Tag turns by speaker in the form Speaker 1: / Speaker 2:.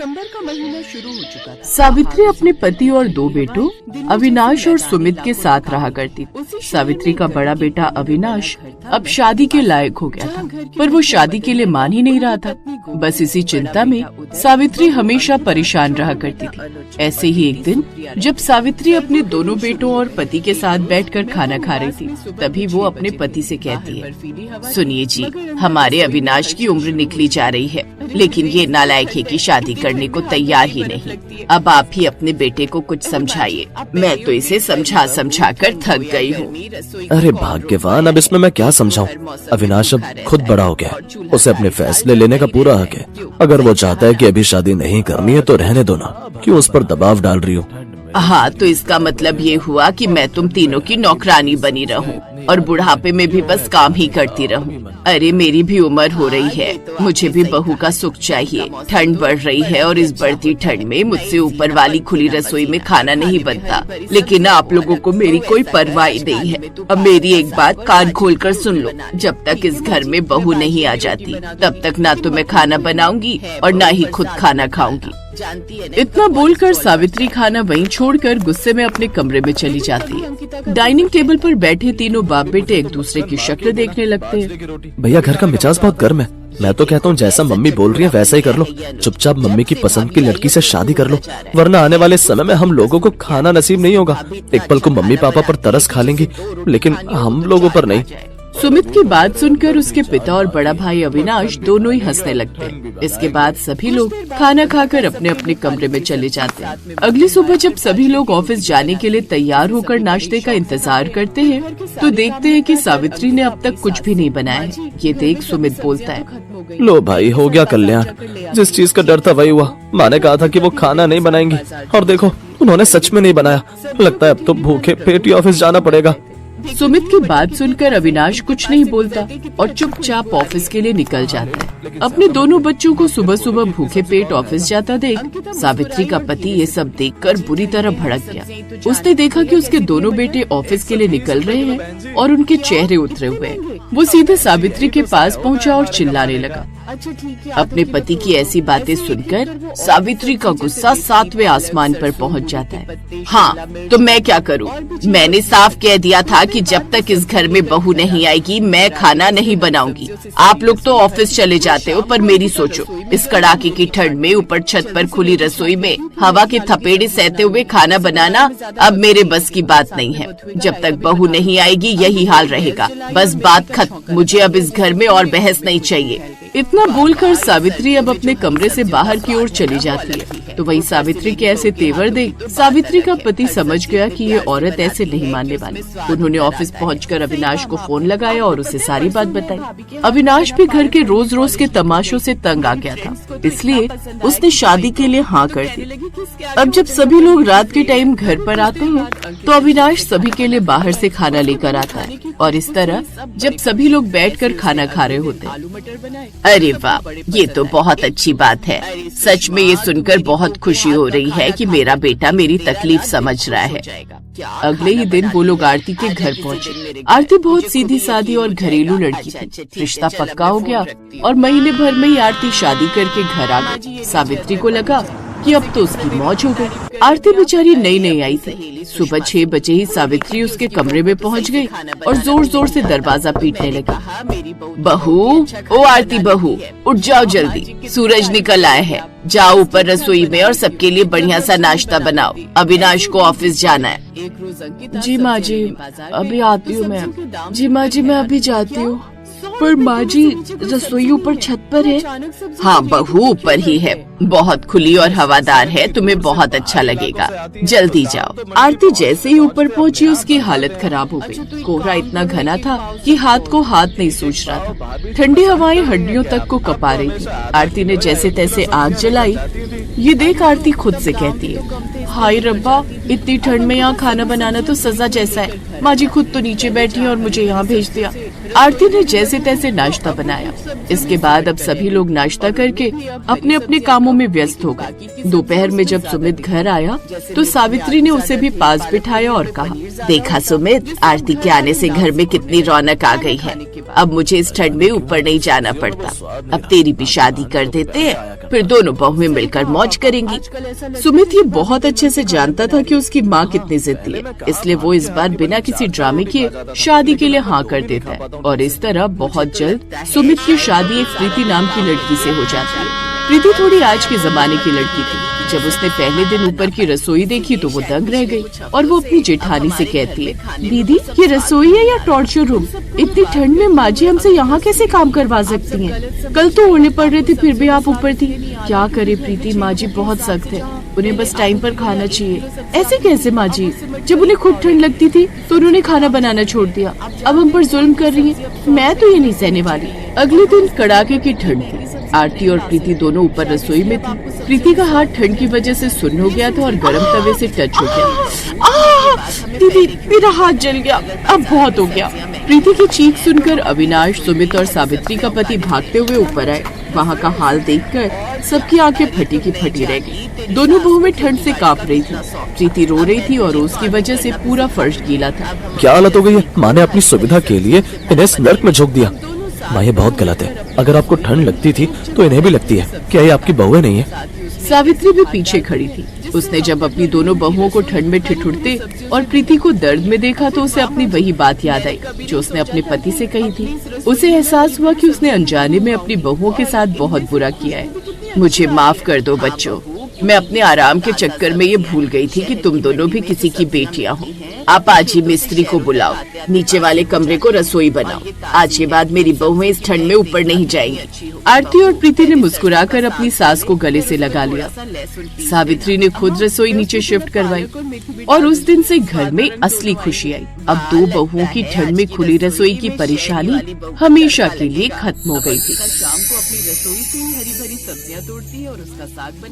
Speaker 1: दिसंबर का महीना शुरू हो चुका था।
Speaker 2: सावित्री अपने पति और दो बेटों अविनाश और सुमित के साथ रहा करती थी। सावित्री का बड़ा बेटा अविनाश अब शादी के लायक हो गया था, पर वो शादी के लिए मान ही नहीं रहा था। बस इसी चिंता में सावित्री हमेशा परेशान रहा करती थी। ऐसे ही एक दिन जब सावित्री अपने दोनों बेटों और पति के साथ बैठकर खाना खा रही थी, तभी वो अपने पति से कहती है, सुनिए जी, हमारे अविनाश की उम्र निकली जा रही है, लेकिन ये नालायक है कि शादी करने को तैयार ही नहीं। अब आप ही अपने बेटे को कुछ समझाइए, मैं तो इसे समझा समझा कर थक गई हूँ।
Speaker 3: अरे भाग्यवान, अब इसमें मैं क्या समझाऊं? अविनाश अब खुद बड़ा हो गया, उसे अपने फैसले लेने का पूरा हक है। अगर वो चाहता है कि अभी शादी नहीं करनी है तो रहने दो ना, क्यों उस पर दबाव डाल रही हो?
Speaker 2: हाँ, तो इसका मतलब ये हुआ कि मैं तुम तीनों की नौकरानी बनी रहूं और बुढ़ापे में भी बस काम ही करती रहूं। अरे मेरी भी उम्र हो रही है, मुझे भी बहू का सुख चाहिए। ठंड बढ़ रही है और इस बढ़ती ठंड में मुझसे ऊपर वाली खुली रसोई में खाना नहीं बनता, लेकिन आप लोगों को मेरी कोई परवाह नहीं है। अब मेरी एक बात कान खोल कर सुन लो, जब तक इस घर में बहू नहीं आ जाती तब तक ना तो मैं खाना बनाऊंगी और ना ही खुद खाना खाऊंगी। इतना बोलकर सावित्री खाना वहीं छोड़कर गुस्से में अपने कमरे में चली जाती है। डाइनिंग टेबल पर बैठे तीनों बाप बेटे एक दूसरे की शक्ल देखने लगते हैं।
Speaker 3: भैया, घर का मिजाज बहुत गर्म है। मैं तो कहता हूँ जैसा मम्मी बोल रही है वैसा ही कर लो। चुपचाप मम्मी की पसंद की लड़की से शादी कर लो, वरना आने वाले समय में हम लोगों को खाना नसीब नहीं होगा। एक पल को मम्मी पापा पर तरस खा लेंगी, लेकिन हम लोगों पर नहीं।
Speaker 2: सुमित की बात सुनकर उसके पिता और बड़ा भाई अविनाश दोनों ही हंसने लगते हैं। इसके बाद सभी लोग खाना खाकर अपने अपने कमरे में चले जाते हैं। अगली सुबह जब सभी लोग ऑफिस जाने के लिए तैयार होकर नाश्ते का इंतजार करते हैं, तो देखते हैं कि सावित्री ने अब तक कुछ भी नहीं बनाया है। ये देख सुमित बोलता है,
Speaker 3: लो भाई, हो गया कल्याण। जिस चीज का डर था वही हुआ। माँ ने कहा था कि वो खाना नहीं बनाएंगी और देखो उन्होंने सच में नहीं बनाया। लगता है अब तो भूखे पेट ही ऑफिस जाना पड़ेगा।
Speaker 2: सुमित की बात सुनकर अविनाश कुछ नहीं बोलता और चुपचाप ऑफिस के लिए निकल जाता है। अपने दोनों बच्चों को सुबह सुबह भूखे पेट ऑफिस जाता देख सावित्री का पति ये सब देखकर बुरी तरह भड़क गया। उसने देखा कि उसके दोनों बेटे ऑफिस के लिए निकल रहे हैं और उनके चेहरे उतरे हुए हैं। वो सीधे सावित्री के पास पहुंचा और चिल्लाने लगा। अपने पति की ऐसी बातें सुनकर सावित्री का गुस्सा 7वें आसमान पर पहुंच जाता है। हाँ, तो मैं क्या करूं? मैंने साफ कह दिया था कि जब तक इस घर में बहू नहीं आएगी मैं खाना नहीं बनाऊंगी। आप लोग तो ऑफिस चले जाते हो, पर मेरी सोचो, इस कड़ाके की ठंड में ऊपर छत पर खुली रसोई में हवा के थपेड़े सहते हुए खाना बनाना अब मेरे बस की बात नहीं है। जब तक बहू नहीं आएगी यही हाल रहेगा। बस बात खत्म। मुझे अब इस घर में और बहस नहीं चाहिए। इतना बोलकर सावित्री अब अपने कमरे से बाहर की ओर चली जाती है। तो वही सावित्री के ऐसे तेवर देख सावित्री का पति समझ गया कि ये औरत ऐसे नहीं मानने वाली। उन्होंने ऑफिस पहुंचकर अविनाश को फोन लगाया और उसे सारी बात बताई। अविनाश भी घर के रोज रोज के तमाशों से तंग आ गया था, इसलिए उसने शादी के लिए हाँ कर दी। अब जब सभी लोग रात के टाइम घर पर आते हैं तो अविनाश सभी के लिए बाहर से खाना लेकर आता है और इस तरह जब सभी लोग बैठकर खाना खा रहे होते हैं। अरे वाह, ये तो बहुत अच्छी बात है। सच में ये सुनकर बहुत खुशी हो रही है कि मेरा बेटा मेरी तकलीफ समझ रहा है। अगले ही दिन वो लोग आरती के घर पहुंचे। आरती बहुत सीधी सादी और घरेलू लड़की थी। रिश्ता पक्का हो गया और महीने भर में ही आरती शादी करके घर आ गई। सावित्री को लगा कि अब तो उसकी मौज हो गई। आरती बेचारी नई नई आई थी। सुबह 6 बजे ही सावित्री उसके कमरे में पहुंच गई और जोर जोर से दरवाजा पीटने लगी। बहू, ओ आरती बहू, उठ जाओ जल्दी, सूरज निकल आया है। जाओ ऊपर रसोई में और सबके लिए बढ़िया सा नाश्ता बनाओ। अविनाश को ऑफिस जाना है।
Speaker 1: जी माँ जी, अभी आती हूँ मैं। जी माँ जी, मैं अभी जाती हूँ। पर माँ जी, रसोई ऊपर छत पर है।
Speaker 2: हाँ बहू, ऊपर ही है। बहुत खुली और हवादार है, तुम्हें बहुत अच्छा लगेगा। जल्दी जाओ। आरती जैसे ही ऊपर पहुंची उसकी हालत खराब हो गई। कोहरा इतना घना था कि हाथ को हाथ नहीं सूझ रहा था। ठंडी हवाएं हड्डियों तक को कपा रही थी। आरती ने जैसे तैसे आग जलाई। ये देख आरती खुद से कहती है, हाय रब्बा, इतनी ठंड में यहाँ खाना बनाना तो सजा जैसा है। माँ जी खुद तो नीचे बैठी है और मुझे यहाँ भेज दिया। आरती ने जैसे तैसे नाश्ता बनाया। इसके बाद अब सभी लोग नाश्ता करके अपने अपने कामों में व्यस्त हो गए। दोपहर में जब सुमित घर आया तो सावित्री ने उसे भी पास बिठाया और कहा, देखा सुमित, आरती के आने से घर में कितनी रौनक आ गई है। अब मुझे इस ठंड में ऊपर नहीं जाना पड़ता। अब तेरी भी शादी कर देते हैं फिर दोनों बहुएं मिलकर मौज करेंगी। सुमित ये बहुत अच्छे से जानता था कि उसकी माँ कितनी जिद्दी है, इसलिए वो इस बार बिना किसी ड्रामे किए शादी के लिए हाँ कर देता है और इस तरह बहुत जल्द सुमित की शादी एक प्रीति नाम की लड़की से हो जाती है। प्रीति थोड़ी आज के जमाने की लड़की थी। जब उसने पहले दिन ऊपर की रसोई देखी तो वो दंग रह गई और वो अपनी जेठानी से कहती है, दीदी ये रसोई है या टॉर्चर रूम? इतनी ठंड में माँ जी हमसे यहाँ कैसे काम करवा सकती हैं? कल तो ओढ़ने पड़ रहे थे फिर भी आप ऊपर थी। क्या करे प्रीति, माँ जी बहुत सख्त है, उन्हें बस टाइम पर खाना चाहिए। ऐसे कैसे माँ जी? जब उन्हें खुद ठंड लगती थी तो उन्होंने खाना बनाना छोड़ दिया, अब हम पर जुल्म कर रही है। मैं तो ये नहीं सहने वाली। अगले दिन कड़ाके की ठंड थी। आरती और प्रीति दोनों ऊपर रसोई में थी। प्रीति का हाथ ठंड की वजह से सुन्न हो गया था और गर्म तवे से टच हो गया। दीदी मेरा हाथ जल गया, अब बहुत हो गया। प्रीति की चीख सुनकर अविनाश, सुमित और सावित्री का पति भागते हुए ऊपर आए। वहाँ का हाल देखकर सबकी आंखें फटी की फटी रह गई। दोनों बहुएं ठंड से कांप रही थी। प्रीति रो रही थी और उसकी वजह से पूरा फर्श गीला था।
Speaker 3: क्या हालत हो गई है? माँ ने अपनी सुविधा के लिए इन्हें इस नर्क में झोंक दिया। माँ ये बहुत गलत है। अगर आपको ठंड लगती थी तो इन्हें भी लगती है। क्या ये आपकी बहुएं नहीं है?
Speaker 2: सावित्री भी पीछे खड़ी थी। उसने जब अपनी दोनों बहुओं को ठंड में ठिठुरते और प्रीति को दर्द में देखा तो उसे अपनी वही बात याद आई जो उसने अपने पति से कही थी। उसे एहसास हुआ कि उसने अनजाने में अपनी बहुओं के साथ बहुत बुरा किया है। मुझे माफ कर दो बच्चों, मैं अपने आराम के चक्कर में ये भूल गई थी कि तुम दोनों भी किसी की बेटियां हो। आप आज ही मिस्त्री को बुलाओ, नीचे वाले कमरे को रसोई बनाओ। आज के बाद मेरी बहुएं इस ठंड में ऊपर नहीं जाएंगी। आरती और प्रीति ने मुस्कुराकर अपनी सास को गले से लगा लिया। सावित्री ने खुद रसोई नीचे शिफ्ट करवाई और उस दिन से घर में असली खुशी आई। अब दो बहुओं की ठंड में खुली रसोई की परेशानी हमेशा के लिए खत्म हो गई थी। शाम को अपनी रसोई से हरी भरी सब्जियां तोड़ती है और उसका साग